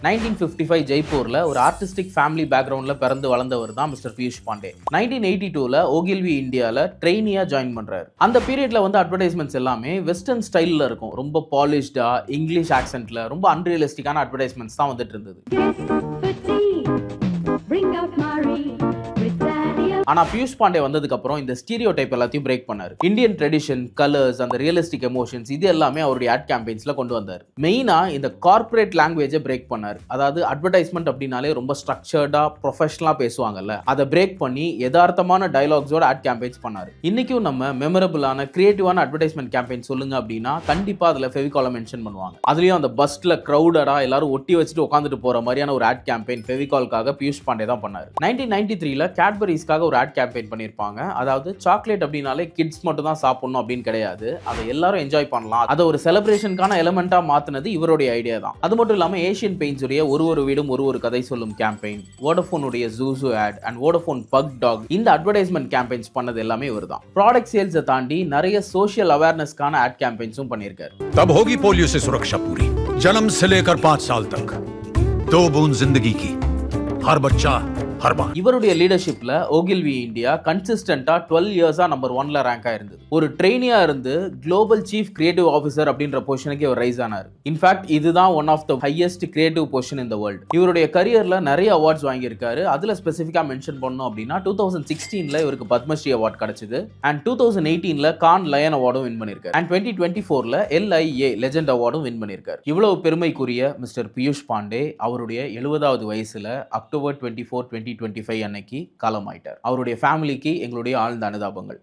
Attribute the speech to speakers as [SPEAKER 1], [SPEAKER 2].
[SPEAKER 1] 1955 ஜெய்ப்பூர்ல ஒரு artistic family பேக்ரவுண்ட்ல பிறந்து வளர்ந்தவர் தான் மிஸ்டர் பியூஷ் பாண்டே. 1982ல ஓகில்வி இந்தியால ட்ரெயினியா ஜாயின் பண்றாரு. அந்த பீரியட்ல வந்து அட்வர்டைஸ்மெண்ட்ஸ் எல்லாமே வெஸ்டர்ன் ஸ்டைல்ல இருக்கும். ரொம்ப பாலிஷ்டா இங்கிலீஷ் ஆக்சென்ட்ல ரொம்ப அன்ரியலிஸ்டிக்கான அட்வர்டைஸ்மெண்ட்ஸ் தான் வந்துட்டு இருந்தது. ஆனா பியூஷ் பாண்டே வந்ததுக்கு அப்புறம் இந்த ஸ்டீரியோ டைப் எல்லாத்தையும் பிரேக் பண்ணாரு. இந்தியன் ட்ரெடிஷன், கலர்ஸ், அந்த ரியலிஸ்டிக் எமோஷன்ஸ் இது எல்லாமே அவருடைய ஆட் கேம்பெயின்ஸ்ல கொண்டு வந்தார். மெயினா இந்த கார்ப்பரேட் லாங்குவேஜை பிரேக் பண்ணாரு. அதாவது அட்வர்டைஸ்மெண்ட் அப்படின்னாலே ரொம்ப ஸ்ட்ரக்சர்டா ப்ரொஃபஷனலா பேசுவாங்கல்ல, அதை பிரேக் பண்ணி யதார்த்தமான டயலாக்ஸோட ஆட் கேம்பெயின்ஸ் பண்ணாரு. இன்னைக்கும் நம்ம மெமரபிளான கிரியேட்டிவான அட்வர்டைஸ்மெண்ட் கேம்பெயின் சொல்லுங்க அப்படின்னா கண்டிப்பா அதுல ஃபெவிகாலை மென்ஷன் பண்ணுவாங்க. அதுலயும் அந்த பஸ்ல கிரௌடடா எல்லாரும் ஒட்டி வச்சுட்டு உட்காந்துட்டு போற மாதிரியான ஒரு ஆட் கேம்பெயின் ஃபெவிகால்காக பியூஷ் பாண்டே தான் பண்ணாரு. 1993ல கேட்பரிஸ்க்காக ஒரு ஆட் கேம்பெயின் பண்ணிருப்பாங்க. அதாவது சாக்லேட் அப்படினாலே கிட்ஸ் மட்டும் தான் சாப்பிடணும் அப்படின்னு கிடையாது, அதை எல்லாரும் என்ஜாய் பண்ணலாம், அதை ஒரு செலிப்ரேஷனுக்கான எலிமெண்டா மாத்தினது இவருடைய ஐடியா தான். அது மட்டும் இல்லாம ஏஷியன் பெயிண்ட்ஸ் உடைய ஒரு வீடும் ஒரு கதை சொல்லும் கேம்பெயின், வோடஃபோன் உடைய Zoozoo ad and Vodafone pug dog, இந்த அட்வர்டைஸ்மெண்ட் கேம்பெயின்ஸ் பண்ணது எல்லாமே இவர் தான். ப்ராடக்ட் சேல்ஸை தாண்டி நிறைய சோஷியல் அவேர்னஸ்க்கான ஆட் கேம்பெயின்ஸும் பண்ணியிருக்காரு.
[SPEAKER 2] तब होगी पोलियो से सुरक्षा पूरी, जन्म से लेकर 5 साल तक, 2 बूंद जिंदगी की, हर बच्चा हर बार.
[SPEAKER 1] இவருடைய லீடர்ஷிப்ல ஓகில்வி இந்தியா கன்சிஸ்டன்டா 12 இயர்ஸா நம்பர் 1ல ரேங்க் ஆயிருந்தது. ஒரு ட்ரெயினியா இருந்து குளோபல் சீஃப் கிரியேட்டிவ் ஆஃபீஸர் அப்படின்ற பொசிஷனுக்கு இவர் ரைஸ் ஆனார். இன்ஃபேக்ட் இதுதான் one of the highest creative position in the world. இவருடைய கரியர்ல நிறைய அவார்ட்ஸ் வாங்கியிருக்காரு. அதுல ஸ்பெசிஃபிக்கா மென்ஷன் பண்ணணும் அப்படின்னா 2016ல இவருக்கு பத்மஸ்ரீ அவார்ட் கிடைச்சது அண்ட் 2018ல கான் லயன் அவார்டும் வின் பண்ணிருக்காரு அண்ட் 2024ல LIA லெஜெண்ட் அவார்டும் வின் பண்ணிருக்காரு. இவ்வளவு பெருமைக்குரிய மிஸ்டர் பியூஷ் பாண்டே அவருடைய 70வது வயசுல அக்டோபர் 24, 2025 அன்னைக்கு காலமாயிட்டார். அவருடைய ஃபேமிலிக்கு எங்களுடைய ஆழ்ந்த அனுதாபங்கள்.